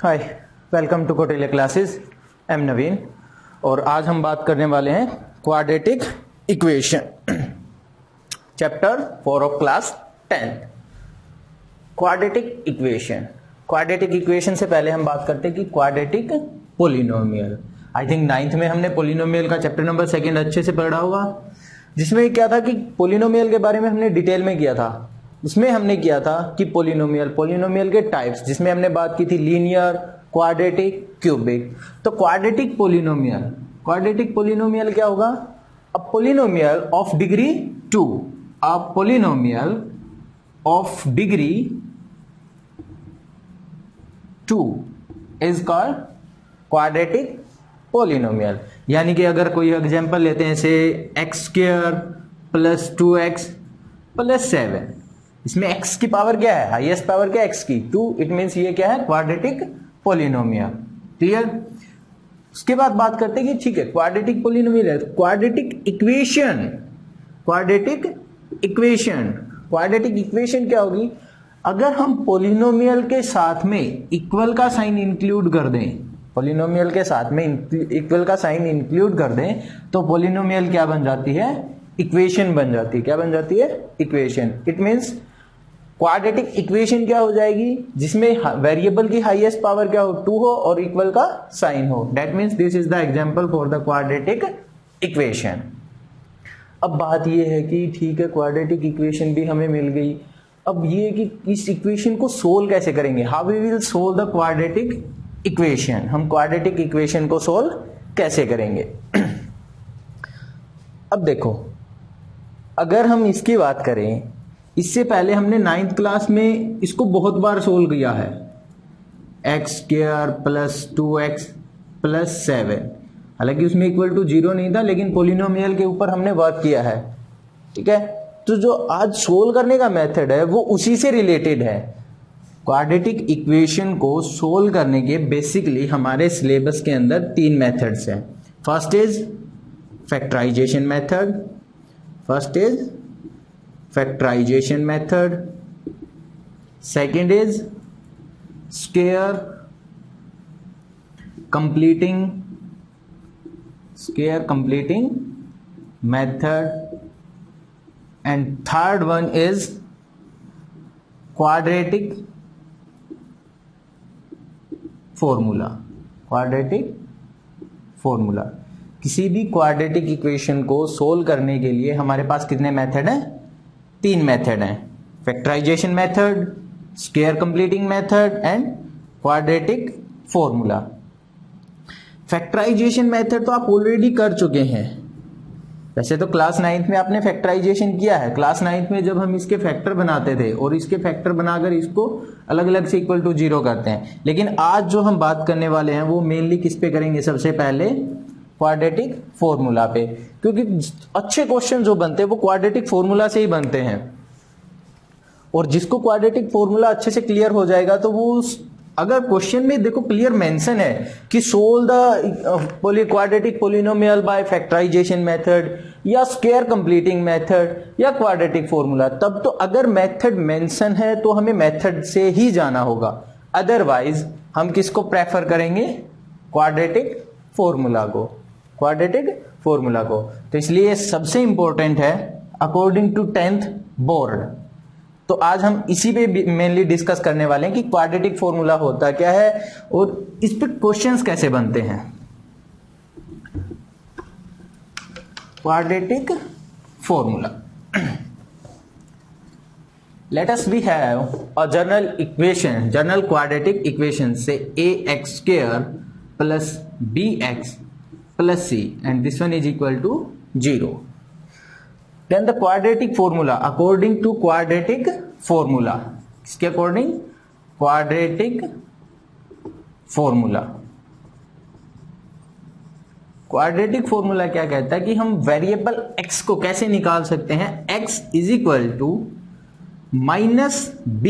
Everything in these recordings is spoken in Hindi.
Hi, welcome to Kautilya classes. Am Naveen. और आज हम बात करने वाले हैं quadratic equation, chapter 4 of class 10th। Quadratic equation. Quadratic equation से पहले हम बात करते हैं कि quadratic polynomial. I think 9th में हमने पोलिनोमियल का चैप्टर नंबर 2 अच्छे से पढ़ा होगा, जिसमें क्या था कि पोलिनोमियल के बारे में हमने डिटेल में किया था। उसमें हमने किया था कि पोलिनोमियल के टाइप्स, जिसमें हमने बात की थी लीनियर, क्वाड्रेटिक, क्यूबिक। तो क्वाड्रेटिक पोलिनोमियल क्या होगा? A polynomial of degree 2, a polynomial of degree 2 is called quadratic polynomial. यानी कि अगर कोई एग्जांपल लेते हैं, से x² प्लस 2x प्लस 7, इसमें x की पावर क्या है? हाईएस्ट पावर क्या है? x की 2। इट मीन्स ये क्या है? Quadratic polynomial. क्लियर? उसके बाद बात करते हैं कि ठीक है, क्वाड्रेटिक पोलिनोमियल है, क्वाड्रेटिक इक्वेशन क्या होगी? अगर हम पोलिनोमियल के साथ में इक्वल का साइन इंक्लूड कर दें, तो पोलिनोमियल क्या बन जाती है? इक्वेशन बन जाती है। क्या बन जाती है? Equation. It means quadratic equation क्या हो जाएगी? जिसमें वेरिएबल की हाईएस्ट पावर क्या हो? 2 हो और इक्वल का साइन हो। That means this is the example for the quadratic equation. अब बात ये है कि ठीक है, क्वाड्रेटिक इक्वेशन भी हमें मिल गई। अब ये कि इस इक्वेशन को सोल्व कैसे करेंगे? How we will solve the quadratic equation. हम क्वाड्रेटिक इक्वेशन को सोल्व कैसे करेंगे? अब देखो, अगर हम इसकी बात करें, इससे पहले हमने 9th क्लास में इसको बहुत बार सोल्व किया है। x² प्लस 2x प्लस 7, हालांकि उसमें इक्वल टू 0 नहीं था, लेकिन पोलिनोमियल के ऊपर हमने वर्क किया है। ठीक है, तो जो आज सोल्व करने का मेथड है वो उसी से रिलेटेड है। क्वाड्रेटिक इक्वेशन को सोल्व करने के बेसिकली हमारे सिलेबस के अंदर 3 मेथड्स हैं। First is factorisation method, second is square completing method, and third one is quadratic formula. किसी भी क्वाड्रेटिक इक्वेशन को सोल्व करने के लिए हमारे पास कितने मेथड हैं? 3 मेथड हैं। Factorisation method, square completing method and quadratic formula. Factorisation method तो आप ऑलरेडी कर चुके हैं। वैसे तो क्लास 9th में आपने फैक्टराइजेशन किया है। क्लास 9th में जब हम इसके फैक्टर बनाते थे और इसके फैक्टर बनाकर इसको अलग अलग से इक्वल टू 0 करते हैं, लेकिन आज जो हम बात करने वाले हैं वो मेनली किस पे करेंगे? सबसे पहले क्वाड्रेटिक फॉर्मूला पे, क्योंकि अच्छे क्वेश्चन जो बनते हैं वो क्वाड्रेटिक फॉर्मूला से ही बनते हैं। और जिसको क्वाड्रेटिक फॉर्मूला अच्छे से क्लियर हो जाएगा, तो वो अगर क्वेश्चन में देखो क्लियर मेंशन है कि solve the quadratic polynomial by factorisation method या स्क्वायर कंप्लीटिंग मेथड या क्वाड्रेटिक फॉर्मूला, तब तो अगर मेथड मेंशन है तो हमें मेथड से ही जाना होगा। अदरवाइज हम किसको प्रेफर करेंगे? क्वाड्रेटिक फॉर्मूला को। तो इसलिए सबसे इंपॉर्टेंट है अकॉर्डिंग टू 10th बोर्ड। तो आज हम इसी पे मेनली डिस्कस करने वाले हैं कि क्वाड्रेटिक फॉर्मूला होता क्या है और इस पे क्वेश्चंस कैसे बनते हैं। Quadratic formula, let us we have a general quadratic equation से ax² plus bx plus c, and this one is equal to 0. Then the quadratic formula, according to quadratic formula, इसके अकॉर्डिंग क्वाड्रेटिक फॉर्मूला क्या कहता है कि हम वेरिएबल x को कैसे निकाल सकते हैं? x is equal to -b,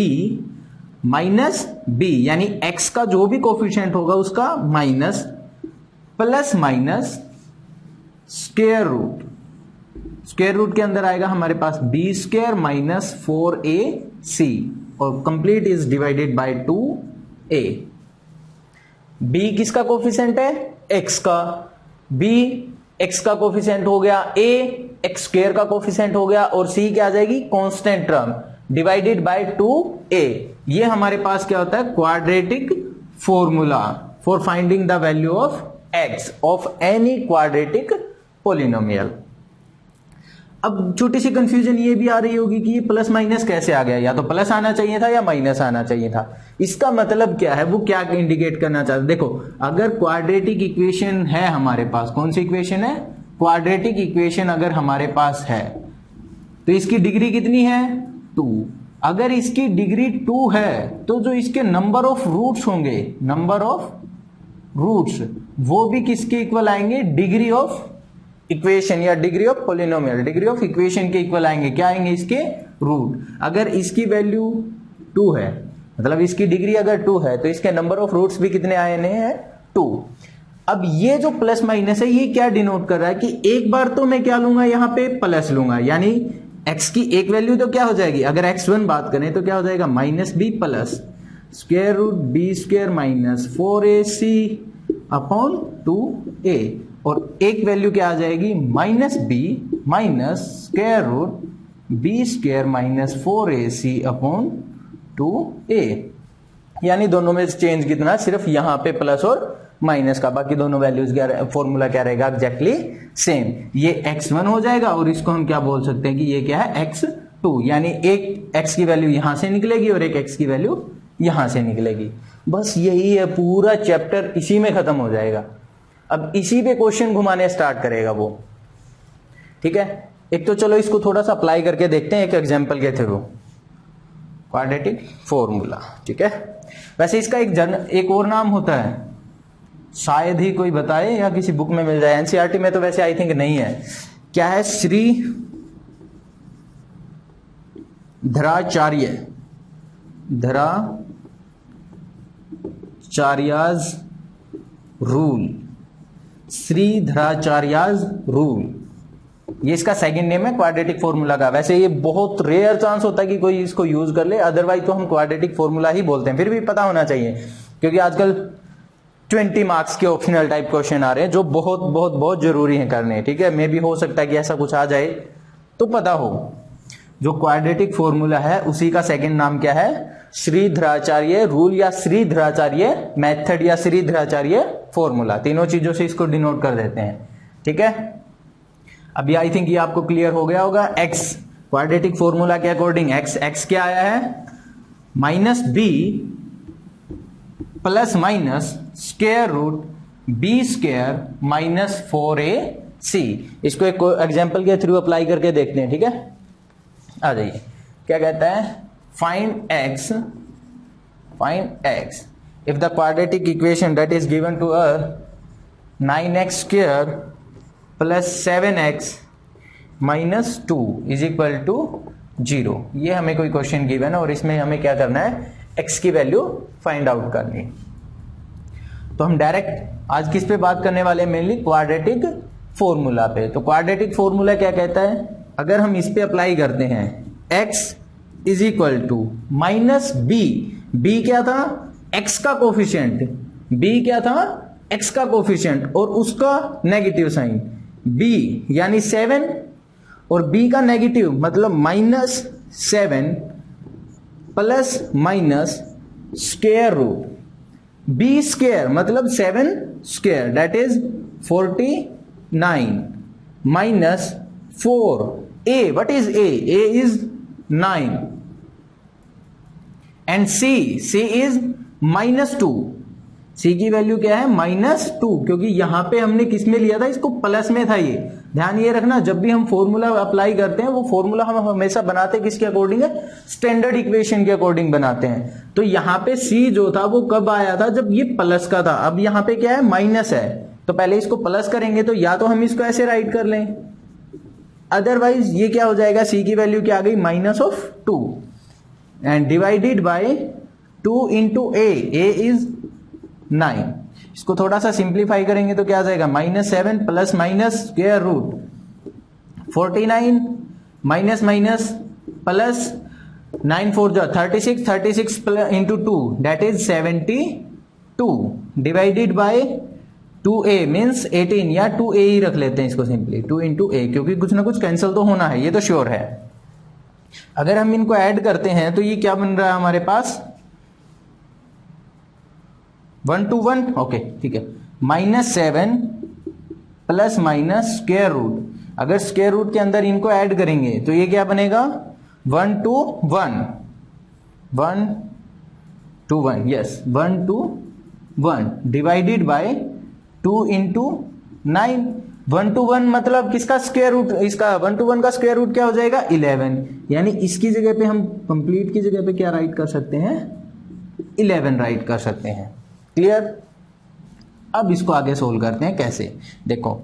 यानी x का जो भी कोफिशिएंट होगा उसका minus, plus minus square root के अंदर आएगा हमारे पास b² माइनस 4ac, और complete is divided by 2a। B किसका कोफिशिएंट है, एक्स का, बी एक्स का कोफिशिएंट हो गया, ए एक्स स्क्वायर का कोफिशिएंट हो गया, और सी क्या आ जाएगी, constant term divided by 2a। ये हमारे पास क्या होता है, quadratic formula for finding the value of x of any quadratic polynomial. अब छोटी सी कंफ्यूजन ये भी आ रही होगी कि ये प्लस माइनस कैसे आ गया, या तो प्लस आना चाहिए था या माइनस आना चाहिए था। इसका मतलब क्या है, वो क्या इंडिकेट करना चाहते हैं। देखो, अगर क्वाड्रेटिक इक्वेशन है हमारे पास, कौन सी इक्वेशन है, क्वाड्रेटिक इक्वेशन अगर हमारे पास है तो इसकी डिग्री कितनी है, 2। अगर इसकी डिग्री 2 है तो जो इसके नंबर ऑफ रूट्स होंगे, नंबर ऑफ रूट्स, वो भी किसके इक्वल आएंगे, डिग्री ऑफ इक्वेशन या degree of polynomial, degree of equation के इक्वल आएंगे। क्या आएंगे, इसके रूट। अगर इसकी वैल्यू 2 है, मतलब इसकी डिग्री अगर 2 है तो इसके नंबर ऑफ रूट्स भी कितने आए हैं, 2। अब ये जो प्लस माइनस है ये क्या डिनोट कर रहा है कि एक बार तो मैं क्या लूंगा, यहां पे प्लस लूंगा, यानी x की एक वैल्यू तो क्या हो जाएगी, अगर x1 बात करें तो क्या हो जाएगा, minus B plus square root B square minus 4ac upon 2a, और एक वैल्यू क्या आ जाएगी, minus B minus square root B square minus 4ac upon 2a। यानी दोनों में चेंज कितना, सिर्फ यहां पे प्लस और माइनस का, बाकी दोनों वैल्यूज क्या, फॉर्मूला क्या रहेगा, एग्जैक्टली सेम। ये x1 हो जाएगा और इसको हम क्या बोल सकते हैं कि ये क्या है, x2, यानी एक x की वैल्यू यहां से निकलेगी और एक x की वैल्यू यहां से निकलेगी। बस यही है, पूरा चैप्टर इसी में खत्म हो जाएगा। अब इसी पे क्वेश्चन घुमाने स्टार्ट करेगा वो, ठीक है। एक तो चलो इसको थोड़ा सा अप्लाई करके देखते हैं एक एग्जांपल के थ्रू, क्वाड्रेटिक फॉर्मूला, ठीक है। वैसे इसका एक और नाम होता है, शायद ही कोई बताए या किसी बुक में मिल जाए, एनसीईआरटी में तो वैसे आई थिंक नहीं है। क्या है, श्रीधराचार्यज रूल, श्रीधराचार्यज रूल, ये इसका सेकंड नेम है क्वाड्रेटिक फॉर्मूला का। वैसे ये बहुत रेयर चांस होता है कि कोई इसको यूज कर ले, अदरवाइज तो हम क्वाड्रेटिक फॉर्मूला ही बोलते हैं। फिर भी पता होना चाहिए, क्योंकि आजकल 20 मार्क्स के ऑप्शनल टाइप क्वेश्चन आ रहे हैं जो बहुत बहुत बहुत जरूरी है करने, ठीक है। मे भी हो सकता है कि ऐसा कुछ आ जाए तो पता हो। जो क्वाड्रेटिक फॉर्मूला है उसी का सेकंड नाम क्या है, श्रीधराचार्य रूल या श्रीधराचार्य मेथड या श्रीधराचार्य फॉर्मूला, तीनों चीजों से इसको डिनोट कर देते हैं, ठीक है। अभी आई थिंक ये आपको क्लियर हो गया होगा। एक्स क्वाड्रेटिक फॉर्मूला के अकॉर्डिंग एक्स क्या आया है, minus B plus minus square root B square minus 4ac। इसको एक एग्जांपल के थ्रू अप्लाई करके देखते हैं, ठीक है। आ जाइए, क्या कहता है, find x if the quadratic equation that is given to us 9x square plus 7x minus 2 is equal to 0। ये हमें कोई क्वेश्चन गिवन है और इसमें हमें क्या करना है, x की वैल्यू फाइंड आउट करनी। तो हम डायरेक्ट आज किस पे बात करने वाले हैं, मेनली क्वाड्रेटिक फॉर्मूला पे। तो क्वाड्रेटिक फॉर्मूला क्या कहता है, अगर हम इस पे अप्लाई करते हैं x is equal to minus B क्या था, x का कोफिशिएंट, b क्या था, x का कोफिशिएंट और उसका नेगेटिव साइन, b यानी 7 और b का नेगेटिव मतलब minus 7 plus minus square root B square मतलब 7 square that is 49 minus 4 a, what is a is 9 and c is minus 2। c की वैल्यू क्या है, माइनस 2, क्योंकि यहां पे हमने किस में लिया था, इसको प्लस में था। ये ध्यान ये रखना, जब भी हम फॉर्मूला अप्लाई करते हैं वो फॉर्मूला हम हमेशा बनाते किसके अकॉर्डिंग है, स्टैंडर्ड इक्वेशन के अकॉर्डिंग बनाते हैं। तो यहां पे c जो था वो कब आया था, जब ये प्लस का था। अब यहां पे क्या है, माइनस है, तो पहले इसको प्लस करेंगे तो या तो हम इसको ऐसे राइट कर लें, अदरवाइज ये क्या हो जाएगा, c की वैल्यू क्या आ गई, minus of 2 and divided by 2 into a is 9। इसको थोड़ा सा सिंप्लीफाई करेंगे तो क्या आ जाएगा, minus 7 plus minus square root 49 minus minus plus 9 4 जो 36 into 2 that is 72। 2 divided by 2a means 18 या 2a ही रख लेते हैं इसको सिंपली 2 इंटू ए, क्योंकि कुछ ना कुछ कैंसिल तो होना है, ये तो श्योर है। अगर हम इनको ऐड करते हैं तो ये क्या बन रहा है हमारे पास 1 to 1, ओके ठीक है, -7 प्लस माइनस स्क्वायर रूट। अगर स्क्वायर रूट के अंदर इनको ऐड करेंगे तो ये क्या बनेगा 1 to 1, 1 to 1, yes 1 to 1 divided by 2 into 9। 1 to 1 मतलब किसका स्क्वायर रूट, इसका 1 to 1 का स्क्वायर रूट क्या हो जाएगा 11, यानी इसकी जगह पे हम कंप्लीट की जगह पे क्या राइट कर सकते हैं 11 राइट कर सकते हैं। क्लियर। अब इसको आगे सोल्व करते हैं कैसे, देखो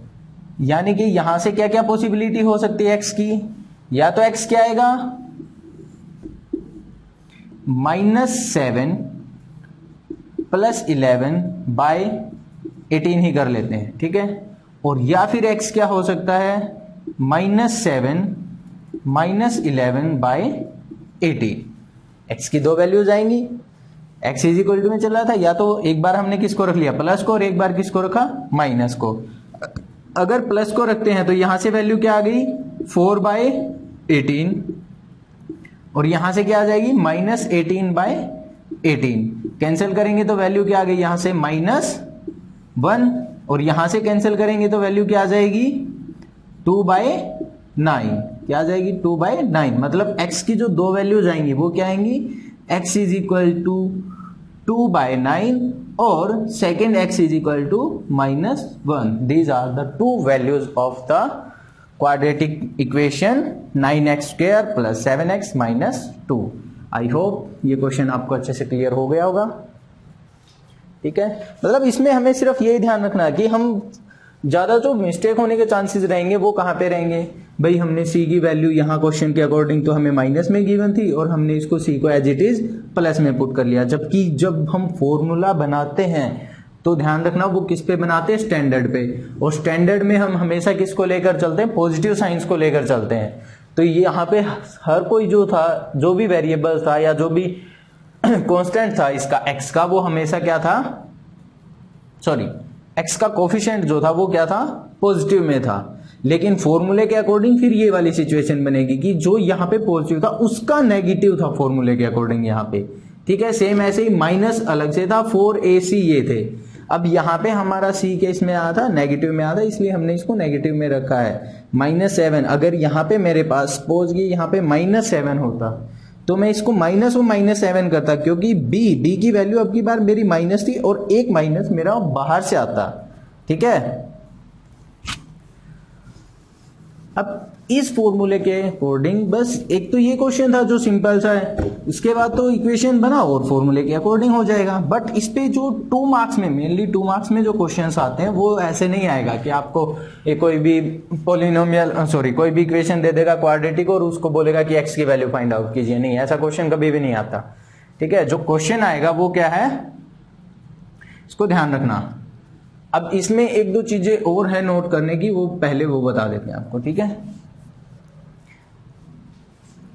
यानी कि यहां से क्या क्या पॉसिबिलिटी हो सकती है एक्स की, या तो एक्स क्या आएगा -7 प्लस 11 बाय 18 ही कर लेते हैं, ठीक है। और या फिर एक्स क्या हो सकता है -7 माइनस 11 बाय 18। एक्स की दो वैल्यूज आएंगी, एक्स इज इक्वल टू में चल रहा था, या तो एक बार हमने किसको रख लिया प्लस को और एक बार किसको रखा माइनस को। अगर प्लस को रखते हैं तो यहां से वैल्यू क्या आ गई 4 बाय 18, और यहां से क्या आ जाएगी -18 बाय 18। कैंसिल करेंगे तो वैल्यू क्या आ गई यहां से -1, और यहां से कैंसिल करेंगे तो वैल्यू क्या आ जाएगी 2 बाय 9, क्या आ जाएगी 2 बाय 9। मतलब x की जो दो वैल्यूज आएंगी वो क्या आएंगी x is equal to 2 by 9 और second x is equal to -1। These are the two values of the quadratic equation 9x square plus 7x minus 2। I hope ये क्वेश्चन आपको अच्छे से क्लियर हो गया होगा, ठीक है। मतलब इसमें हमें सिर्फ यही ध्यान रखना है कि हम ज्यादा जो मिस्टेक होने के चांसेस रहेंगे वो कहां पे रहेंगे, भाई हमने c की वैल्यू यहां क्वेश्चन के अकॉर्डिंग तो हमें माइनस में गिवन थी और हमने इसको c को एज इट इज प्लस में पुट कर लिया, जबकि जब हम फॉर्मूला बनाते हैं तो ध्यान रखना वो किस पे बनाते हैं स्टैंडर्ड पे, और स्टैंडर्ड में हम हमेशा किसको लेकर चलते हैं पॉजिटिव साइंस को लेकर चलते हैं। तो ये यहाँ पे हर कोई जो था, जो भी वेरिएबल था या जो भी कांस्टेंट था इसका x का, वो हमेशा क्या था, सॉरी x का कोफिशिएंट जो था वो क्या था पॉजिटिव में था। लेकिन फॉर्मूले के अकॉर्डिंग फिर ये वाली सिचुएशन बनेगी कि जो यहाँ पे पॉजिटिव था उसका नेगेटिव था फॉर्मूले के अकॉर्डिंग यहाँ पे, ठीक है। सेम ऐसे ही माइनस अलग से था 4ac ये थे, अब यहाँ पे हमारा c के इसमें आया था नेगेटिव में आया था, इसलिए हमने इसको नेगेटिव में रखा है -7। अगर यहाँ पे मेरे पास सपोज ये यहाँ पे -7 होता तो मैं इसको माइनस और -7 करता, क्योंकि b की वैल्यू अब की बार मेरी माइनस थी और एक माइनस मेरा बाहर से आता, ठीक है। अब इस फॉर्मूले के अकॉर्डिंग बस एक तो ये क्वेश्चन था जो सिंपल सा है, इसके बाद तो इक्वेशन बनाओ और फॉर्मूले के अकॉर्डिंग हो जाएगा। बट इस पे जो 2 मार्क्स में मेनली 2 मार्क्स में जो क्वेश्चंस आते हैं वो ऐसे नहीं आएगा कि आपको एक कोई भी पॉलिनोमियल कोई भी इक्वेशन दे देगा क्वाड्रेटिक और उसको बोलेगा कि x की वैल्यू फाइंड आउट कीजिए, नहीं ऐसा क्वेश्चन कभी भी नहीं आता, ठीक है। जो क्वेश्चन आएगा वो क्या है इसको ध्यान रखना। अब इसमें एक दो चीजें और है नोट करने की, वो पहले वो बता देते हैं आपको, ठीक है।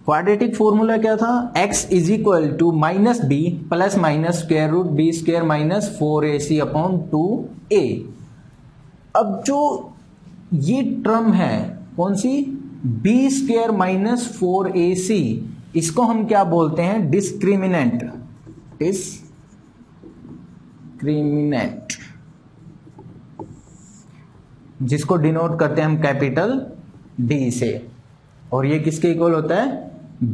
क्वाड्रेटिक फॉर्मूला क्या था x is equal to -b plus minus square root b square minus 4ac upon 2a। अब जो ये टर्म है कौन सी b स्क्वायर माइनस 4ac, इसको हम क्या बोलते हैं डिस्क्रिमिनेंट, जिसको डिनोट करते हैं हम कैपिटल D से, और ये किसके इक्वल होता है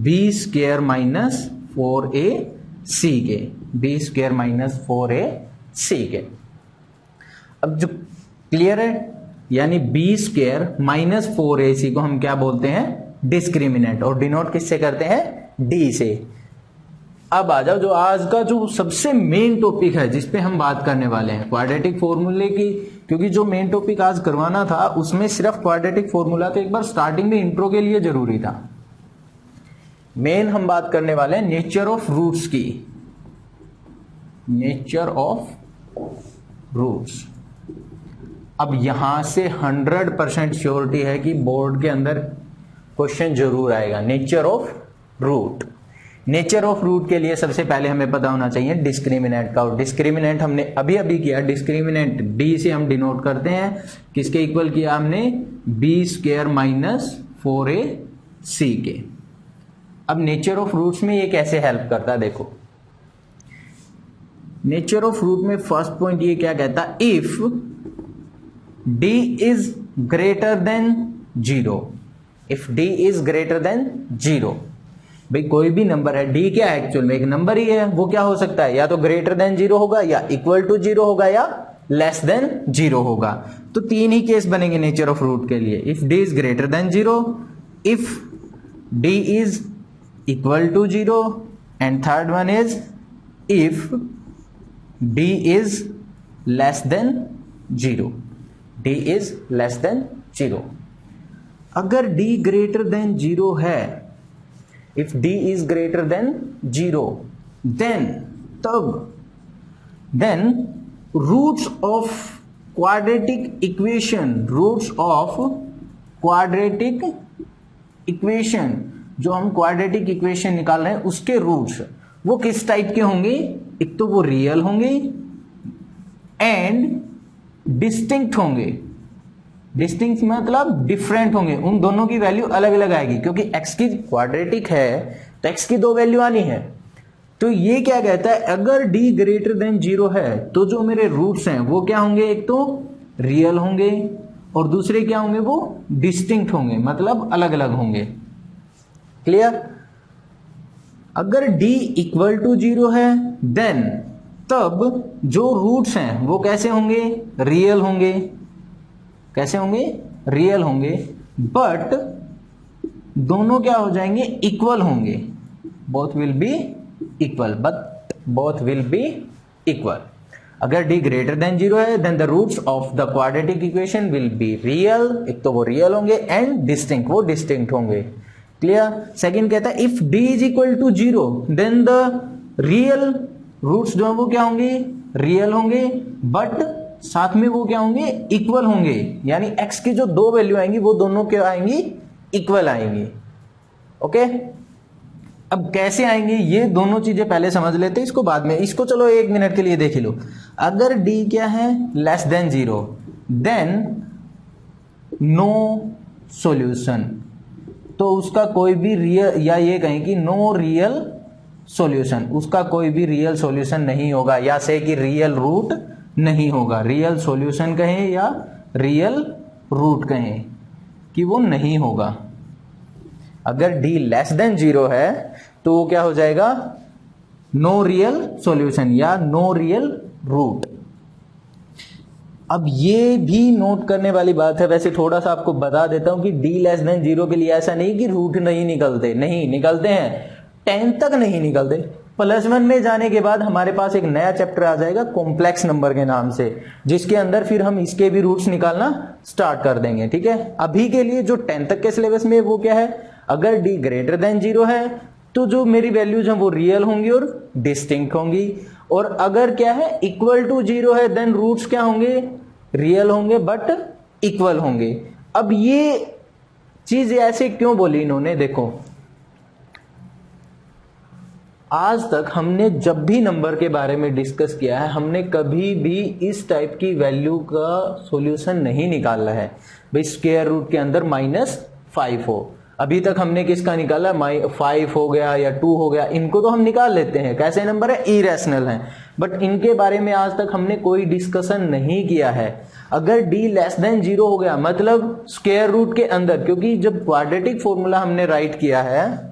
b स्क्वायर माइनस 4ac के, b स्क्वायर माइनस 4ac के। अब जो क्लियर है, यानी b स्क्वायर माइनस 4ac को हम क्या बोलते हैं डिस्क्रिमिनेंट, और डिनोट किससे करते हैं d से। अब आ जाओ जो आज का जो सबसे मेन टॉपिक है जिसपे हम बात करने वाले हैं क्वाड्रेटिक फॉर्मूले की, क्योंकि जो मेन टॉपिक आज करवाना था उसमें सिर्फ क्वाड्रेटिक फॉर्मूला तो एक बार स्टार्टिंग में इंट्रो के लिए जरूरी था। मेन हम बात करने वाले हैं नेचर ऑफ रूट्स की, नेचर ऑफ रूट्स। अब यहां से 100% श्योरिटी है कि बोर्ड के अंदर क्वेश्चन जरूर आएगा nature of root. Nature of root के लिए सबसे पहले हमें पता होना चाहिए डिस्क्रिमिनेंट का, और डिस्क्रिमिनेंट हमने अभी अभी किया। डिस्क्रिमिनेंट डी से हम डिनोट करते हैं, किसके इक्वल किया हमने, बी स्क्वायर माइनस 4ac के। अब नेचर ऑफ रूट्स में ये कैसे हेल्प करता है, देखो नेचर ऑफ रूट में फर्स्ट पॉइंट ये क्या कहता, if d is greater than 0, if d is greater than 0, भाई कोई भी नंबर है, d क्या है एक्चुअल में एक नंबर ही है, वो क्या हो सकता है, या तो ग्रेटर देन 0 होगा, या इक्वल टू 0 होगा, या लेस देन 0 होगा। तो तीन ही केस बनेंगे नेचर ऑफ रूट के लिए, if d is greater than 0, if d is equal to 0, and third one is if d is less than 0, d is less than 0। अगर d ग्रेटर देन 0 है, if d is greater than 0, then roots of quadratic equation, roots of quadratic equation, जो हम क्वाड्रेटिक इक्वेशन निकाल रहे हैं उसके रूट्स वो किस टाइप के होंगे, एक तो वो रियल होंगे एंड डिस्टिंक्ट होंगे। डिस्टिंक्ट मतलब डिफरेंट होंगे, उन दोनों की वैल्यू अलग अलग आएगी, क्योंकि x की क्वाड्रेटिक है तो x की दो वैल्यू आनी है। तो ये क्या कहता है, अगर d ग्रेटर देन 0 है तो जो मेरे रूट्स हैं वो क्या होंगे, एक तो रियल होंगे और दूसरे क्या होंगे, वो डिस्टिंक्ट होंगे, मतलब अलग अलग होंगे। क्लियर। अगर d इक्वल टू 0 है देन तब जो रूट्स हैं वो कैसे होंगे, रियल होंगे। कैसे होंगे, रियल होंगे, बट दोनों क्या हो जाएंगे, इक्वल होंगे, both will be equal, but both will be equal. अगर d ग्रेटर देन 0 है then the roots of the quadratic equation will be real, एक तो वो रियल होंगे एंड डिस्टिंक्ट, वो डिस्टिंक्ट होंगे। क्लियर। सेकंड कहता है if d is equal to 0 then the real roots जो है वो क्या होंगे, रियल होंगे, बट साथ में वो क्या होंगे, इक्वल होंगे, यानी x की जो दो वैल्यू आएंगी वो दोनों क्या आएंगी, इक्वल आएंगी। ओके। अब कैसे आएंगे ये दोनों चीजें पहले समझ लेते हैं, इसको बाद में, इसको चलो 1 मिनट के लिए देख लो। अगर d क्या है, less than 0, then no solution, तो उसका कोई भी रियल, या ये कहें कि नो रियल सॉल्यूशन, उसका कोई भी रियल सॉल्यूशन नहीं होगा, या से कि रियल रूट नहीं होगा। रियल सॉल्यूशन कहें या रियल रूट कहें कि वो नहीं होगा। अगर d लेस देन 0 है तो वो क्या हो जाएगा, नो रियल सॉल्यूशन या नो रियल रूट। अब ये भी नोट करने वाली बात है, वैसे थोड़ा सा आपको बता देता हूं कि d लेस देन 0 के लिए ऐसा नहीं कि रूट नहीं निकलते, नहीं निकलते हैं, 10 तक नहीं निकलते। +1 में जाने के बाद हमारे पास एक नया चैप्टर आ जाएगा कॉम्प्लेक्स नंबर के नाम से, जिसके अंदर फिर हम इसके भी रूट्स निकालना स्टार्ट कर देंगे। ठीक है। अभी के लिए जो 10 तक के सिलेबस में वो क्या है, अगर d ग्रेटर देन 0 है तो जो मेरी वैल्यूज हैं वो रियल होंगी और डिस्टिंक्ट होंगी, और अगर क्या है, इक्वल टू 0 है देन रूट्स क्या होंगे, रियल होंगे बट इक्वल होंगे। अब ये चीज ऐसे क्यों बोली इन्होंने, देखो आज तक हमने जब भी नंबर के बारे में डिस्कस किया है, हमने कभी भी इस टाइप की वैल्यू का सॉल्यूशन नहीं निकाला है। भाई स्क्वायर रूट के अंदर -5 हो, अभी तक हमने किसका निकाला, 5 हो गया या 2 हो गया, इनको तो हम निकाल लेते हैं, कैसे नंबर है, इरेशनल है, बट इनके बारे में आज तक हमने कोई डिस्कशन नहीं किया है। अगर d लेस देन 0 हो गया मतलब स्क्वायर रूट के अंदर, क्योंकि जब क्वाड्रेटिक फॉर्मूला हमने राइट किया है,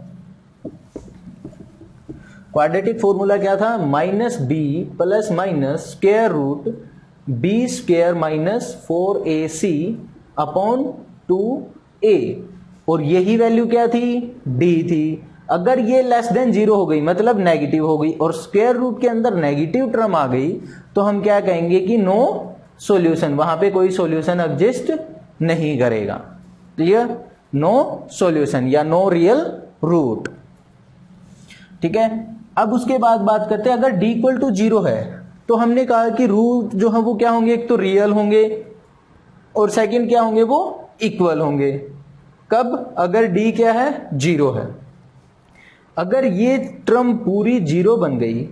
क्वाड्रेटिक फॉर्मूला क्या था, -b plus minus square root b square minus 4ac upon 2a, और यही वैल्यू क्या थी, d थी। अगर ये लेस देन 0 हो गई मतलब नेगेटिव हो गई, और स्क्वायर रूट के अंदर नेगेटिव टर्म आ गई, तो हम क्या कहेंगे कि नो सॉल्यूशन, वहां पे कोई सॉल्यूशन एग्जिस्ट नहीं करेगा। क्लियर, नो सॉल्यूशन या नो रियल रूट। ठीक है। अब उसके बाद बात करते हैं, अगर d इक्वल टू 0 है तो हमने कहा कि रूट जो है वो क्या होंगे, एक तो रियल होंगे और सेकंड क्या होंगे, वो इक्वल होंगे। कब, अगर d क्या है, 0 है। अगर ये टर्म पूरी जीरो बन गई,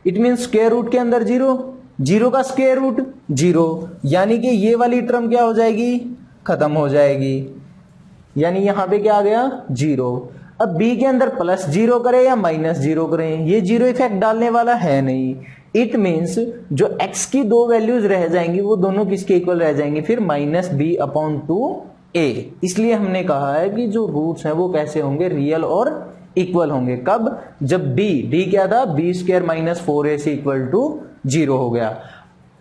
इट मीन स्क्वायर रूट के अंदर जीरो, जीरो का स्क्वायर रूट जीरो, यानी कि ये वाली टर्म क्या हो जाएगी, खत्म हो जाएगी, यानी यहां पे क्या आ गया, जीरो। अब b के अंदर प्लस जीरो करें या माइनस जीरो करें, ये जीरो इफेक्ट डालने वाला है नहीं। इट मीन्स जो x की दो वैल्यूज रह जाएंगी वो दोनों किसके इक्वल रह जाएंगी, फिर -b/2a। इसलिए हमने कहा है कि जो रूट्स हैं वो कैसे होंगे, रियल और इक्वल होंगे। कब, जब d क्या था, b² - 4ac = 0 हो गया।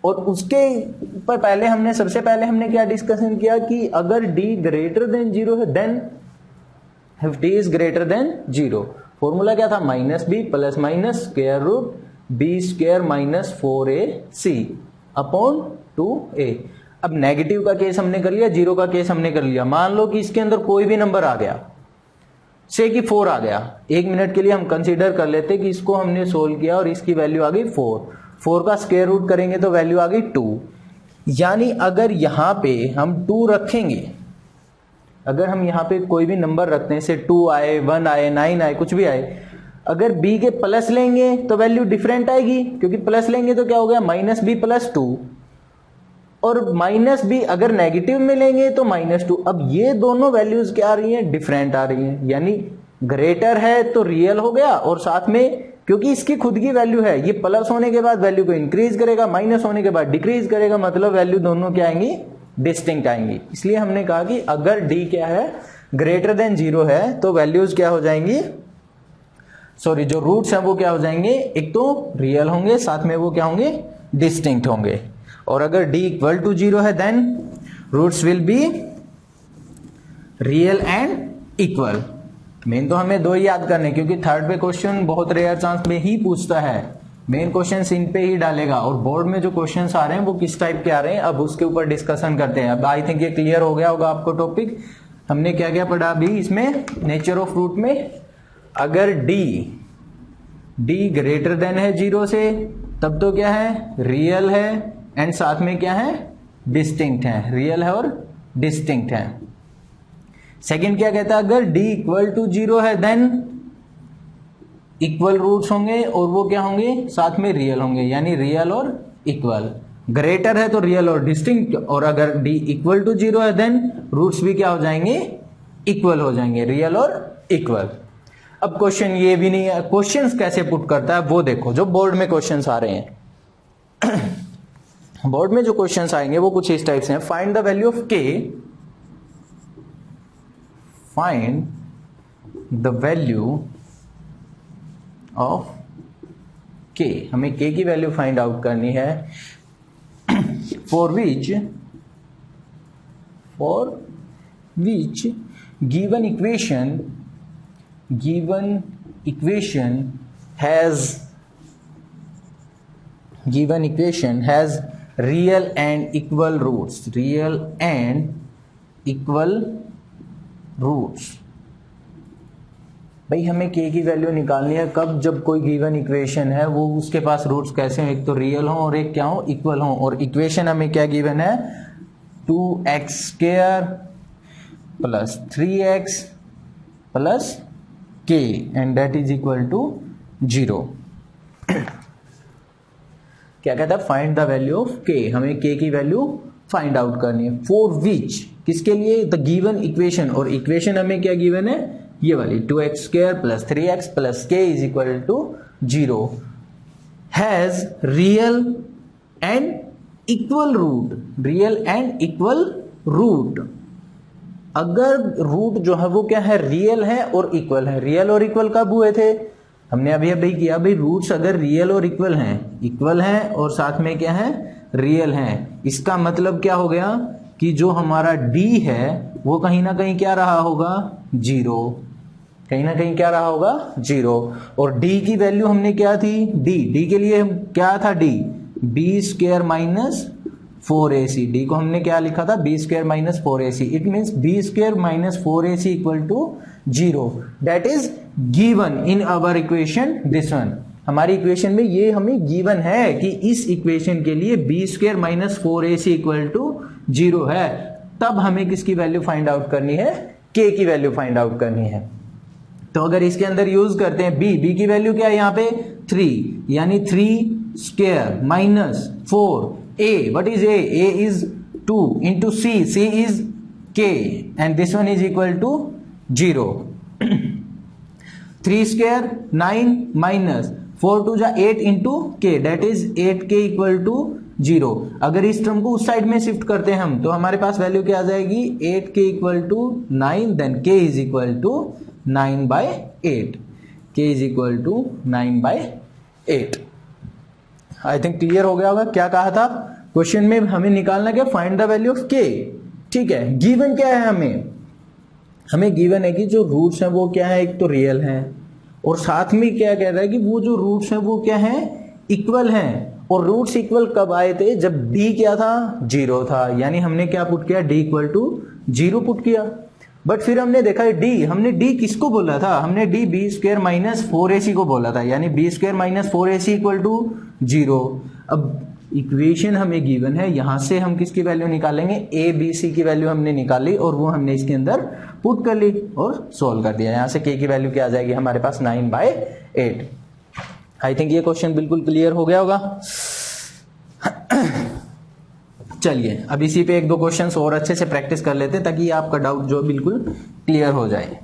और उसके पर पहले हमने सबसे पहले हमने क्या डिस्कशन किया कि अगर d ग्रेटर देन 0 है then if d is greater than 0, formula क्या था, -b plus minus square root b² - 4ac/2a। अब नेगेटिव का केस हमने कर लिया, जीरो का केस हमने कर लिया। मान लो कि इसके अंदर कोई भी नंबर आ गया, से कि 4 आ गया, एक मिनट के लिए हम कंसीडर कर लेते कि इसको हमने सोल्व किया और इसकी वैल्यू आ गई 4 का स्क्वायर रूट करेंगे तो वैल्यू आ गई 2। यानी अगर यहां पे हम 2 रखेंगे, अगर हम यहां पे कोई भी नंबर रखते हैं, से 2 आए, 1 आए, 9 आए, कुछ भी आए, अगर b के प्लस लेंगे तो वैल्यू डिफरेंट आएगी, क्योंकि प्लस लेंगे तो क्या हो गया, -b + 2, और -b अगर नेगेटिव में लेंगे तो -2। अब ये दोनों वैल्यूज क्या आ रही हैं, डिफरेंट आ रही हैं, यानी ग्रेटर है तो रियल हो गया, और साथ में क्योंकि इसकी खुद की वैल्यू है, ये प्लस होने के बाद वैल्यू को इंक्रीज करेगा, माइनस होने के बाद डिक्रीज करेगा, मतलब वैल्यू दोनों क्या आएंगी, डिस्टिंक्ट आएंगी। इसलिए हमने कहा कि अगर d क्या है, ग्रेटर देन 0 है, तो वैल्यूज क्या हो जाएंगी, सॉरी जो रूट्स हैं वो क्या हो जाएंगे, एक तो रियल होंगे, साथ में वो क्या होंगे, डिस्टिंक्ट होंगे। और अगर d = 0 है then roots will be real and equal. Main तो हमें दो ही याद करने, क्योंकि थर्ड पे क्वेश्चन बहुत रेयर चांस में ही पूछता है, मेन क्वेश्चन इन पे ही डालेगा। और बोर्ड में जो क्वेश्चंस आ रहे हैं वो किस टाइप के आ रहे हैं, अब उसके ऊपर डिस्कशन करते हैं। अब आई थिंक ये क्लियर हो गया होगा आपको टॉपिक। हमने क्या क्या पढ़ा अभी इसमें, नेचर ऑफ रूट में, अगर d ग्रेटर देन है 0 से तब तो क्या है, रियल है, एंड साथ में क्या है, डिस्टिंक्ट है, रियल है और डिस्टिंक्ट है। सेकंड क्या कहता है, अगर d = 0 है देन इक्वल रूट्स होंगे, और वो क्या होंगे, साथ में रियल होंगे, यानी रियल और इक्वल। ग्रेटर है तो रियल और डिस्टिंक्ट, और अगर d = 0 है देन रूट्स भी क्या हो जाएंगे, इक्वल हो जाएंगे, रियल और इक्वल। अब क्वेश्चन ये भी नहीं है, क्वेश्चंस कैसे पुट करता है वो देखो, जो बोर्ड में क्वेश्चंस आ रहे हैं बोर्ड में जो क्वेश्चंस आएंगे वो कुछ इस टाइप से हैं। Find the value of k, find the value of k, हमें k की वैल्यू फाइंड आउट करनी है। For which given equation has real and equal roots, भाई हमें k की वैल्यू निकालनी है कब, जब कोई गिवन इक्वेशन है वो उसके पास रूट्स कैसे हो, एक तो रियल हो और एक क्या हो, इक्वल हो। और इक्वेशन हमें क्या गिवन है, 2x² + 3x + k and that is equal to 0। क्या कहता है, find the value of k, हमें k की वैल्यू फाइंड आउट करनी है। फॉर विच, किसके लिए, द गिवन इक्वेशन, और इक्वेशन हमें क्या गिवन है, ये वाली 2x² + 3x + k = 0 has real and equal root. अगर रूट जो है वो क्या है, रियल है और इक्वल है। रियल और इक्वल कब हुए थे, हमने अभी किया भाई, रूट्स अगर रियल और इक्वल हैं और साथ में क्या है, रियल हैं, इसका मतलब क्या हो गया कि जो हमारा d है वो कहीं ना कहीं क्या रहा होगा, 0, कहीं ना कहीं क्या रहा होगा, 0। और d की वैल्यू हमने क्या थी, d के लिए क्या था, d b² - 4ac, d को हमने क्या लिखा था, b² - 4ac। It means b² - 4ac = 0, that is given in our equation this one. हमारी इक्वेशन में ये हमें गिवन है कि इस इक्वेशन के लिए b² - 4ac = 0 है। तब हमें किसकी वैल्यू फाइंड आउट करनी है, k की वैल्यू फाइंड आउट करनी है। तो अगर इसके अंदर यूज करते हैं बी की वैल्यू क्या है यहाँ पे 3, यानी 3 square minus 4 a, what is a is 2 into C is K and this one is equal to 0। 3 square 9 minus 4 two जा 8 इंटू के, date is 8k equal to 0। अगर इस टर्म को उस साइड में शिफ्ट करते हैं हम तो हमारे पास वैल्यू क्या आ जाएगी 8k equal to 9, then k is equal to 9/8, k is equal to 9/8। I think clear हो गया होगा। क्या कहा था क्वेश्चन में, हमें निकालना क्या, find the value of k। ठीक है, गिवन क्या है हमें गिवन है कि जो रूट्स हैं वो क्या है, एक तो रियल है और साथ में क्या कह रहा है कि वो जो रूट्स हैं वो क्या है, इक्वल हैं। और रूट्स इक्वल कब आए थे, जब d क्या था 0 था, यानी हमने क्या पुट किया, d इक्वल टू 0 पुट किया। बट फिर हमने देखा हमने d किसको बोला था, हमने d b square minus 4ac को बोला था, यानी b square minus 4ac equal to 0। अब इक्वेशन हमें गिवन है, यहां से हम किसकी वैल्यू निकालेंगे, a b c की वैल्यू हमने निकाली और वो हमने इसके अंदर पुट कर ली और सोल्व कर दिया। यहां से k की वैल्यू क्या आ जाएगी हमारे पास 9/8। आई थिंक ये क्वेश्चन बिल्कुल क्लियर हो गया होगा। चलिए अब इसी पे 1-2 क्वेश्चंस और अच्छे से प्रैक्टिस कर लेते हैं ताकि आपका डाउट जो बिल्कुल क्लियर हो जाए।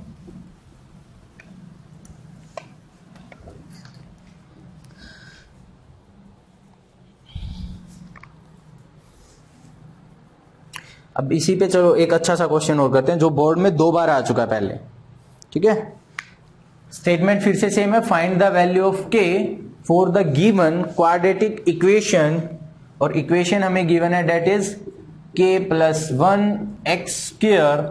अब इसी पे चलो एक अच्छा सा क्वेश्चन और करते हैं जो बोर्ड में 2 बार आ चुका है पहले। ठीक है, स्टेटमेंट फिर से सेम है, find the value of k for the given quadratic equation, और इक्वेशन हमें गिवन है that is k plus 1x square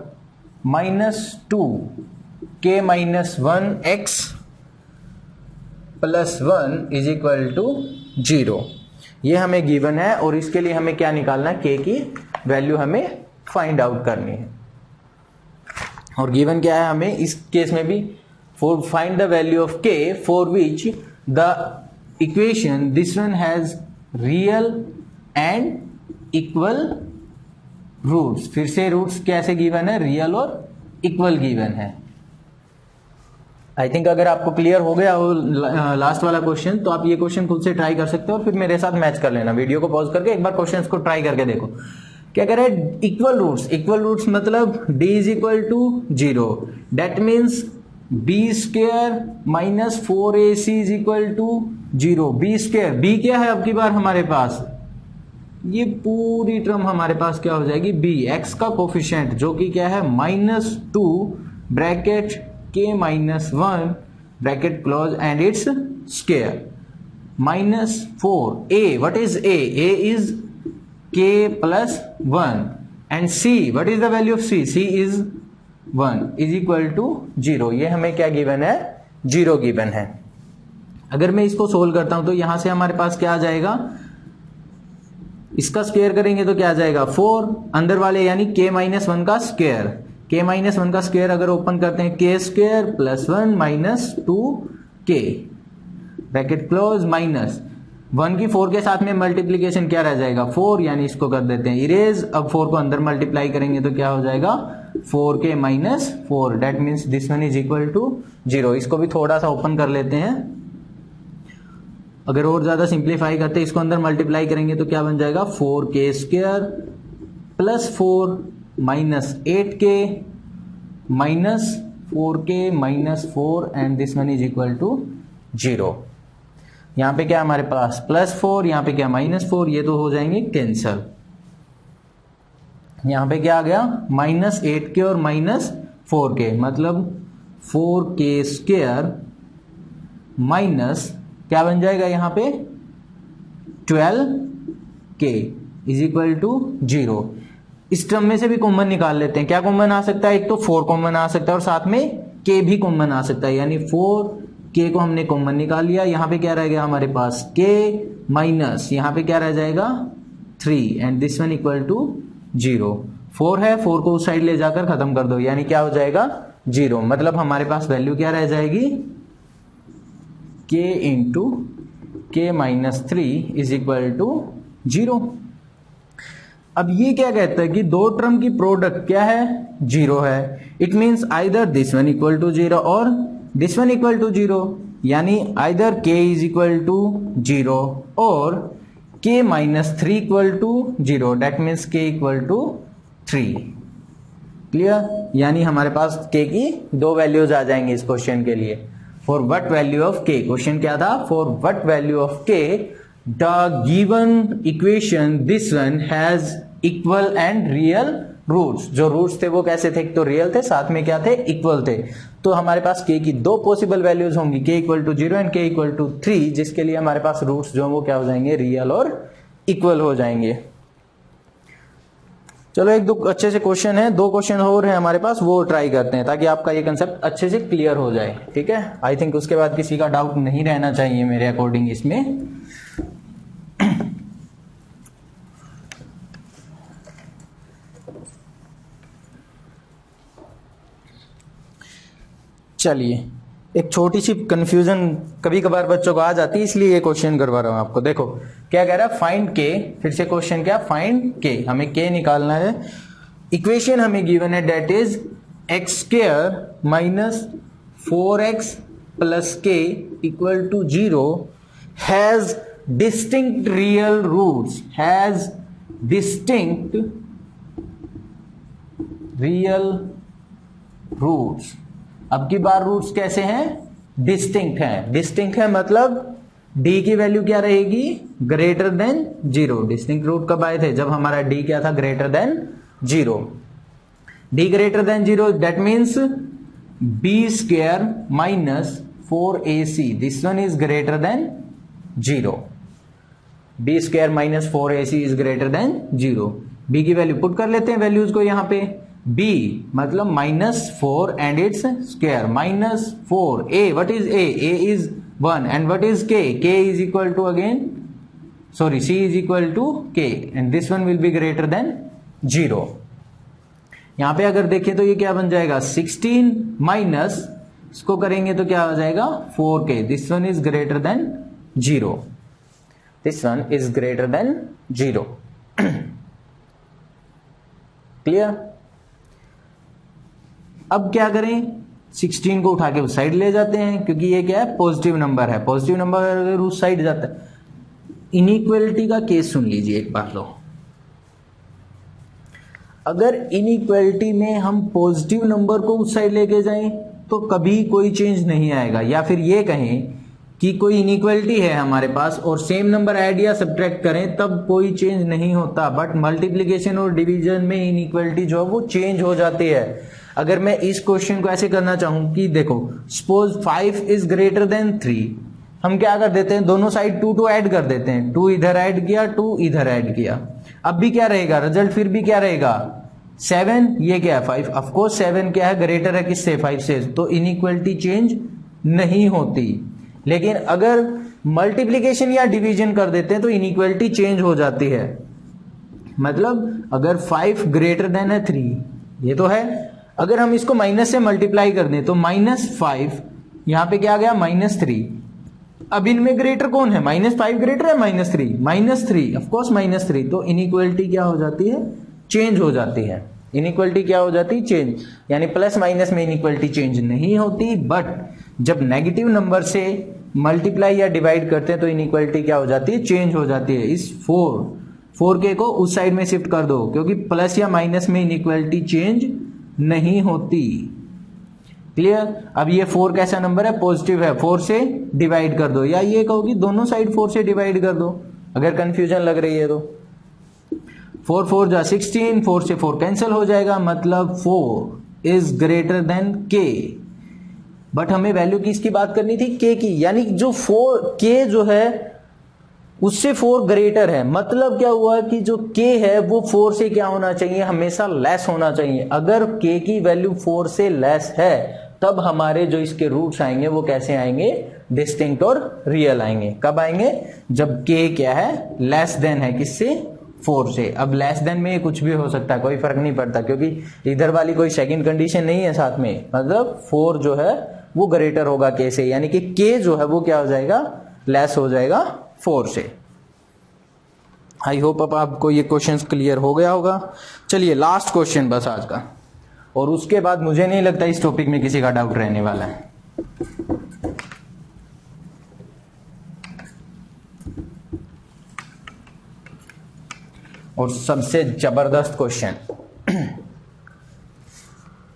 minus 2k minus 1x plus 1 is equal to 0। ये हमें गिवन है और इसके लिए हमें क्या निकालना है, k की वैल्यू हमें फाइंड आउट करनी है। और गिवन क्या है हमें इस केस में भी, for find the value of k for which the equation this one has real and equal roots. फिर से रूट्स कैसे गिवन है, रियल और इक्वल गिवन है। आई थिंक अगर आपको क्लियर हो गया हो लास्ट वाला क्वेश्चन तो आप ये क्वेश्चन खुद से ट्राई कर सकते हो और फिर मेरे साथ मैच कर लेना। वीडियो को पॉज करके एक बार क्वेश्चन को ट्राई करके देखो। क्या कह रहा है, इक्वल रूट्स, इक्वल रूट्स मतलब d is equal to 0, that means b square minus 4ac is equal to 0। b square, b क्या है अब की बार हमारे पास, ये पूरी टर्म हमारे पास क्या हो जाएगी b, x का कोफिशिएंट जो कि क्या है -2 bracket k minus 1 bracket close and its square -4 a, what is a is k plus 1 and c, what is the value of c is 1 is equal to 0। ये हमें क्या गिवन है, 0 गिवन है। अगर मैं इसको सोल्व करता हूं तो यहां से हमारे पास क्या आ जाएगा, इसका स्क्वायर करेंगे तो क्या आ जाएगा 4, अंदर वाले यानी k माइनस 1 का स्क्वायर, k माइनस 1 का स्क्वायर अगर ओपन करते हैं k square plus 1 minus 2k bracket close minus 1 की 4 के साथ में मल्टीप्लीकेशन क्या रह जाएगा 4, यानी इसको कर देते हैं इरेज। अब 4 को अंदर मल्टीप्लाई करेंगे तो क्या हो जाएगा 4k minus 4, that means this one is equal to 0। इसको भी थोड़ा सा ओपन कर लेते हैं, अगर और ज्यादा सिंप्लीफाई करते हैं इसको अंदर मल्टीप्लाई करेंगे तो क्या बन जाएगा 4k square plus 4 minus 8k minus 4k minus 4 and this one is equal to 0। यहां पे क्या हमारे पास +4, यहां पे क्या -4, ये तो हो जाएंगे कैंसल। यहां पे क्या आ गया -8k और -4k, मतलब 4k स्क्वायर माइनस क्या बन जाएगा यहां पे 12k इज इक्वल टू 0। इस टर्म में से भी कॉमन निकाल लेते हैं, क्या कॉमन आ सकता है, एक तो 4 कॉमन आ सकता है और साथ में k भी कॉमन आ सकता है, यानी 4k को हमने कॉमन निकाल लिया। यहां पे क्या रह गया हमारे पास k माइनस, यहां पे क्या रह जाएगा 3 and this one equal to 0। 4 है, 4 को उस साइड ले जाकर खत्म कर दो, यानी क्या हो जाएगा 0। मतलब हमारे पास वैल्यू क्या रह जाएगी k into k minus 3 is equal to 0। अब ये क्या कहता है कि दो टर्म की प्रोडक्ट क्या है 0 है, it means either this one equal to 0 और दिस वन इक्वल टू 0, यानी either k is equal to 0 और k minus 3 equal to 0, that means k equal to 3। Clear? यानी हमारे पास k की दो वैल्यूज आ जाएंगे इस क्वेश्चन के लिए। For what value of k, question क्या था? For what value of k the given equation this one has equal and real roots. जो रूट्स थे वो कैसे थे? तो रियल थे, साथ में क्या थे? इक्वल थे। तो हमारे पास k की दो पॉसिबल वैल्यूज होंगी, k equal to 0 and k equal to 3, जिसके लिए हमारे पास रूट्स जो वो क्या हो जाएंगे? रियल और इक्वल हो जाएंगे। चलो एक दो अच्छे से क्वेश्चन है, दो क्वेश्चन और हैं हमारे पास, वो ट्राई करते हैं ताकि आपका ये कंसेप्ट अच्छे से क्लियर हो जाए। ठीक है? आई थिंक उसके बाद किसी का डाउट नहीं रहना चाहिए मेरे अकॉर्डिंग इसमें। चलिए, एक छोटी सी कंफ्यूजन कभी कभार बच्चों को आ जाती है, इसलिए ये क्वेश्चन करवा रहा हूं आपको। देखो क्या कह रहा है? फाइंड के, फिर से क्वेश्चन क्या? फाइंड के, हमें के निकालना है। इक्वेशन हमें गिवन है that is x square minus 4x plus K equal to 0 has distinct real roots, has distinct real roots. अब की बार रूट्स कैसे हैं? डिस्टिंक्ट हैं। डिस्टिंक्ट है मतलब d की वैल्यू क्या रहेगी? Greater than 0। डिस्टिंक्ट रूट कब आए थे? जब हमारा d क्या था? Greater than 0। d greater than 0 that means b square minus 4ac, this one is greater than 0। b square minus 4ac is greater than 0। b की वैल्यू पुट कर लेते हैं वैल्यूज को यहां पे। b मतलब -4 and its square, -4 a, what is a is 1 and what is k is equal to again sorry c is equal to k and this one will be greater than 0। यहां पे अगर देखें तो ये क्या बन जाएगा? 16 माइनस इसको करेंगे तो क्या हो जाएगा? 4k, this one is greater than 0, this one is greater than 0। Clear? अब क्या करें? 16 को उठा के उस साइड ले जाते हैं, क्योंकि ये क्या है? पॉजिटिव नंबर है। पॉजिटिव नंबर अगर उस साइड जाता है, इनइक्वलिटी का केस सुन लीजिए एक बार। लो, अगर इनइक्वलिटी में हम पॉजिटिव नंबर को उस साइड लेके जाएं तो कभी कोई चेंज नहीं आएगा। या फिर ये कहें कि कोई इनइक्वलिटी है हमारे पास और सेम नंबर ऐड या सब्ट्रैक्ट करें तब कोई चेंज नहीं होता, बट मल्टीप्लिकेशन और डिवीजन में इनइक्वलिटी जो है वो चेंज हो जाती है। अगर मैं इस क्वेश्चन को ऐसे करना चाहूं कि देखो सपोज 5 इज ग्रेटर देन 3, हम क्या कर देते हैं? दोनों साइड 2 ऐड कर देते हैं। 2 इधर ऐड किया, 2 इधर ऐड किया। अब भी क्या रहेगा? रिजल्ट फिर भी क्या रहेगा? 7, ये क्या है? 5। ऑफकोर्स 7 क्या है? ग्रेटर है किससे? 5 से। तो इनइक्वलिटी चेंज नहीं होती। लेकिन अगर मल्टीप्लिकेशन या डिवीजन कर देते हैं तो इनइक्वलिटी चेंज हो जाती है। मतलब अगर 5 ग्रेटर देन है 3, ये तो है, अगर हम इसको माइनस से मल्टीप्लाई कर दें तो -5, यहां पे क्या आ गया? -3। अब इनमें ग्रेटर कौन है? -5 ग्रेटर है -3? -3, ऑफकोर्स -3। तो इनइक्वलिटी क्या हो जाती है? चेंज हो जाती है। इनइक्वलिटी क्या हो जाती है? चेंज। यानी प्लस माइनस में इनइक्वलिटी चेंज नहीं होती, बट जब नेगेटिव नंबर से मल्टीप्लाई या डिवाइड करते हैं तो इनइक्वलिटी क्या हो जाती है? चेंज हो जाती है। इस 4k को उस साइड में शिफ्ट कर दो, क्योंकि प्लस या माइनस में इनइक्वलिटी चेंज नहीं होती। क्लियर? अब ये 4 कैसा नंबर है? पॉजिटिव है। 4 से डिवाइड कर दो, या ये कहो कि दोनों साइड 4 से डिवाइड कर दो अगर कंफ्यूजन लग रही है तो। 4 4 जा 16, 4 से 4 कैंसिल हो जाएगा, मतलब 4 is greater then k। But हमें वैल्यू किसकी बात करनी थी? k की। यानी जो 4k जो है उससे 4 ग्रेटर है। मतलब क्या हुआ कि जो k है वो 4 से क्या होना चाहिए? हमेशा लेस होना चाहिए। अगर k की वैल्यू 4 से लेस है तब हमारे जो इसके रूट्स आएंगे वो कैसे आएंगे? डिस्टिंक्ट और रियल आएंगे। कब आएंगे? जब k क्या है? लेस देन है किससे? 4 से। अब लेस देन में कुछ भी हो सकता है, कोई फर्क नहीं पड़ता, क्योंकि इधर वाली कोई सेकंड कंडीशन नहीं है साथ में। मतलब 4 जो है वो ग्रेटर होगा k से, यानी कि k जो है वो क्या हो जाएगा? लेस हो जाएगा 4 से। आई होप अब आपको ये क्वेश्चन क्लियर हो गया होगा। चलिए लास्ट क्वेश्चन बस आज का, और उसके बाद मुझे नहीं लगता इस टॉपिक में किसी का डाउट रहने वाला है। और सबसे जबरदस्त क्वेश्चन,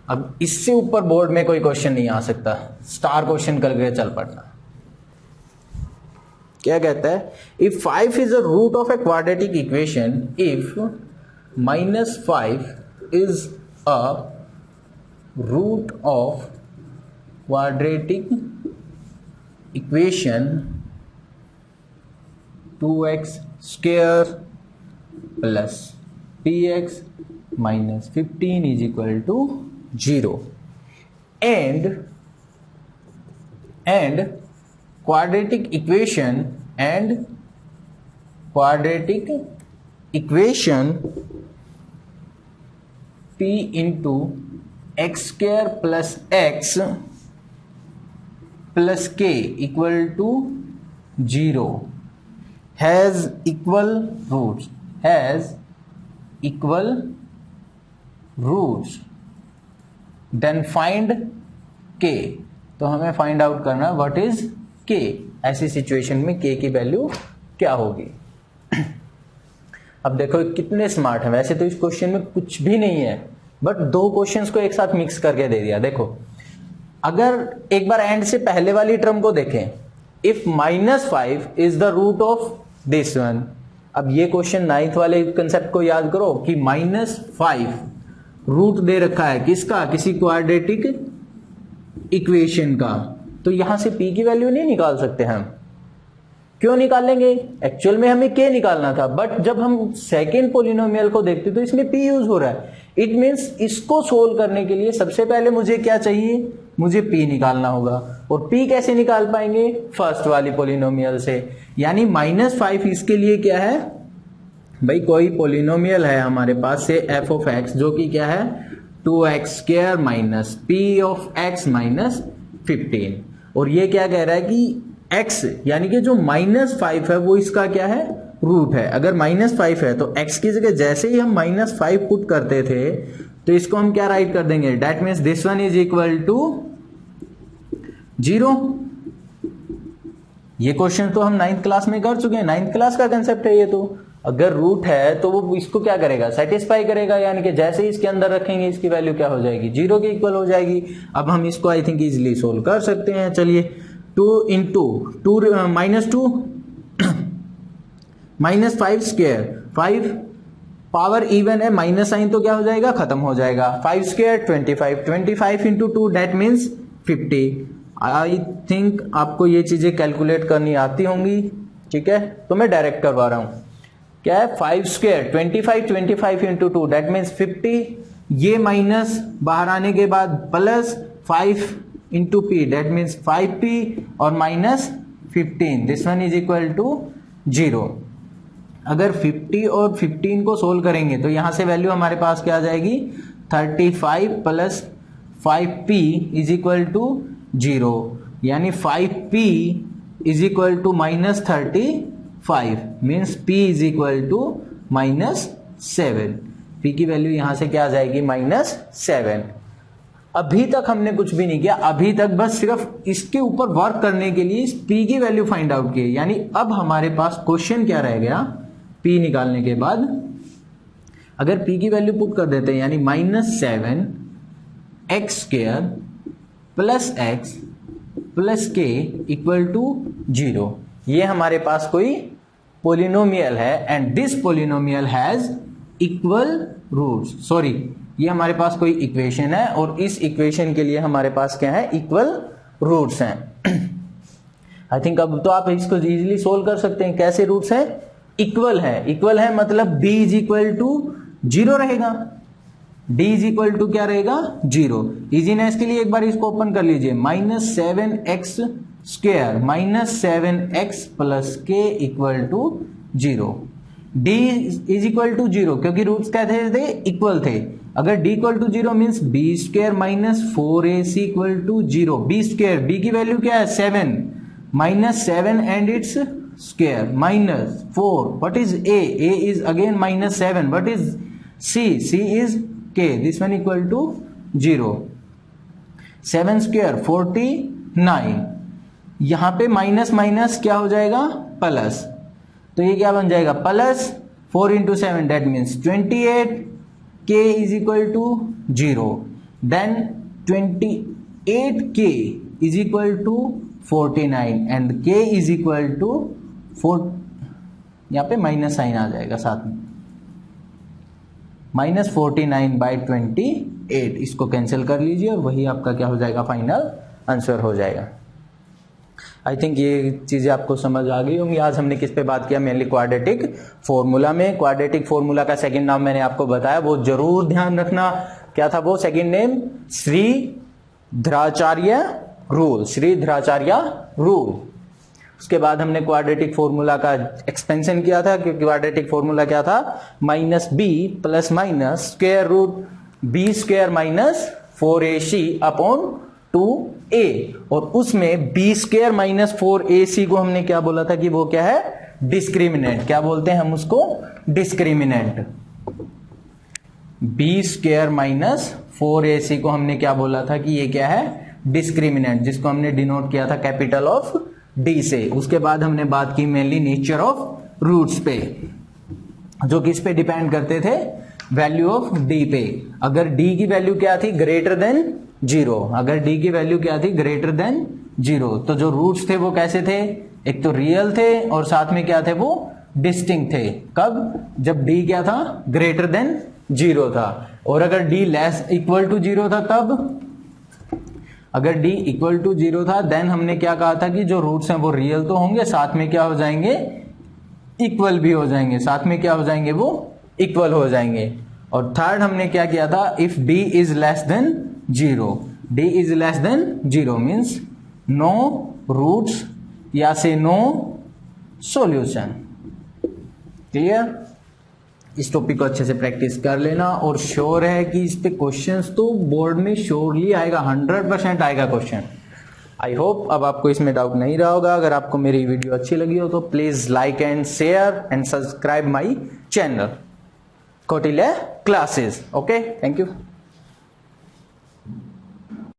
अब इससे ऊपर बोर्ड में कोई क्वेश्चन नहीं आ सकता, स्टार क्वेश्चन करके चल पड़ना। क्या कहता है, if 5 is a root of a quadratic equation, if -5 is a root of quadratic equation 2x square plus px minus 15 is equal to 0, and quadratic equation p into x square plus x plus k equal to 0 has equal roots, then find k। तो हमें फाइंड आउट करना व्हाट इज k। ऐसी सिचुएशन में k की वैल्यू क्या होगी। अब देखो कितने स्मार्ट है, वैसे तो इस क्वेश्चन में कुछ भी नहीं है, बट दो क्वेश्चंस को एक साथ मिक्स करके दे दिया। देखो अगर एक बार एंड से पहले वाली टर्म को देखें, if -5 is the root of this one. अब ये क्वेश्चन 9th वाले कंसेप्ट को याद करो कि -5 रूट दे रखा है किसका, किसी क्वाड्रेटिक इक्वेशन का, तो यहां से p की वैल्यू नहीं निकाल सकते हम। क्यों निकालेंगे, एक्चुअल में हमें k निकालना था, बट जब हम सेकेंड पोलिनोमियल को देखते तो इसमें p यूज हो रहा है। इट मीन्स इसको सोल्व करने के लिए सबसे पहले मुझे क्या चाहिए, मुझे p निकालना होगा। और p कैसे निकाल पाएंगे, फर्स्ट वाली पोलिनोमियल से, यानी -5 इसके लिए क्या है भाई, कोई पोलिनोमियल है हमारे पास से f ऑफ x, जो कि क्या है 2x square minus p of x minus 15। और ये क्या कह रहा है कि x यानी कि जो -5 है वो इसका क्या है, रूट है। अगर -5 है तो x की जगह जैसे ही हम -5 पुट करते थे तो इसको हम क्या राइट कर देंगे, that means this one is equal to 0। ये क्वेश्चन तो हम 9th क्लास में कर चुके हैं, 9th क्लास का कंसेप्ट है ये। तो अगर रूट है तो वो इसको क्या करेगा, सेटिस्फाई करेगा, यानी कि जैसे ही इसके अंदर रखेंगे इसकी वैल्यू क्या हो जाएगी, 0 के इक्वल हो जाएगी। अब हम इसको आई थिंक इजिली सोल्व कर सकते हैं। चलिए 2 इंटू -2 -5 स्क्वायर, 5 पावर इवन है, माइनस साइन तो क्या हो जाएगा, खत्म हो जाएगा। 5 square 25 into 2 that means 50। I think आपको ये चीजें कैलकुलेट करनी आती होंगी, ठीक है, तो मैं डायरेक्ट करवा रहा हूं। क्या है, 5 स्क्वायर 25 इंटू 2 दैट मीन्स 50, ये माइनस बाहर आने के बाद plus 5 into p that means 5p और minus 15, this one is equal to 0। अगर 50 और 15 को सोल्व करेंगे तो यहां से वैल्यू हमारे पास क्या आ जाएगी, 35 plus 5p is equal to 0, यानी 5p is equal to -35 means p is equal to -7। p की वैल्यू यहां से क्या आ जाएगी, -7। अभी तक हमने कुछ भी नहीं किया, अभी तक बस सिर्फ इसके ऊपर वर्क करने के लिए इस p की वैल्यू फाइंड आउट की, यानी अब हमारे पास क्वेश्चन क्या रह गया, p निकालने के बाद अगर p की वैल्यू पुट कर देते हैं, यानी -7x square plus x plus k equal to 0। ये हमारे पास कोई पोलिनोमियल है and this polynomial has equal roots. Sorry, ये हमारे पास कोई इक्वेशन है और इस इक्वेशन के लिए हमारे पास क्या है, इक्वल रूट्स हैं। आई थिंक अब तो आप इसको इजीली सोल्व कर सकते हैं। कैसे रूट्स हैं, इक्वल है, इक्वल है मतलब b इज इक्वल टू 0 रहेगा, d इज इक्वल टू क्या रहेगा, 0। इजीनेस के लिए एक बार इसको ओपन कर लीजिए, -7x square -7x plus k equal to 0, d is equal to 0 क्योंकि रूट्स क्या थे, इक्वल थे। अगर d equal to 0 means b square -4ac equal to 0, b square, b की वैल्यू क्या है 7, -7 and its square -4, what is a is again -7, what is c is k, this one equal to 0, 7 square 40 9, यहां पे माइनस माइनस क्या हो जाएगा प्लस, तो ये क्या बन जाएगा plus 4 into 7 that means 28, k is equal to 0, then 28k is equal to 49 and k is equal to 4, यहां पे माइनस साइन आ जाएगा साथ में, माइनस 49/28, इसको कैंसिल कर लीजिए और वही आपका क्या हो जाएगा फाइनल आंसर हो जाएगा। आई थिंक ये चीजें आपको समझ आ गई होंगी। आज हमने किस पे बात किया, मेनली क्वाड्रेटिक फॉर्मूला में। क्वाड्रेटिक फॉर्मूला का सेकंड नाम मैंने आपको बताया, वो जरूर ध्यान रखना, क्या था वो second name, Shridharacharya rule, Shridharacharya rule. उसके बाद हमने क्वाड्रेटिक फॉर्मूला का एक्सपेंशन किया था, क्योंकि क्वाड्रेटिक फॉर्मूला क्या था, minus B plus minus square root B square minus 4ac upon 2a, और उसमें बी स्क्वायर माइनस 4ac को हमने क्या बोला था कि वो क्या है, डिस्क्रिमिनेंट। क्या बोलते हैं हम उसको, discriminant. B square minus 4ac को हमने क्या बोला था कि ये क्या है, डिस्क्रिमिनेंट, जिसको हमने डिनोट किया था कैपिटल ऑफ डी से। उसके बाद हमने बात की मेनली नेचर ऑफ रूट्स पे, जो किस पे डिपेंड करते थे, वैल्यू ऑफ डी पे। अगर डी की वैल्यू क्या थी, ग्रेटर देन 0, अगर डी की वैल्यू क्या थी, ग्रेटर देन 0, तो जो रूट्स थे वो कैसे थे, एक तो रियल थे और साथ में क्या थे, वो डिस्टिंक्ट थे। कब, जब डी क्या था, ग्रेटर देन 0 था। और अगर डी लेस इक्वल टू 0 था तब, अगर d इक्वल टू 0 था देन हमने क्या कहा था कि जो रूट्स हैं वो रियल तो होंगे, साथ में क्या हो जाएंगे, इक्वल भी हो जाएंगे, साथ में क्या हो जाएंगे, वो इक्वल हो जाएंगे। और थर्ड हमने क्या किया था, if d is less than 0, d is less than 0 means no roots या से नो सॉल्यूशन। क्लियर, इस टॉपिक को अच्छे से प्रैक्टिस कर लेना, और श्योर है कि इस पे क्वेश्चंस तो बोर्ड में श्योरली आएगा, 100% आएगा क्वेश्चन। आई होप अब आपको इसमें डाउट नहीं रहा होगा। अगर आपको मेरी वीडियो अच्छी लगी हो तो please like and share and subscribe my channel Kautilya classes. Okay, thank you.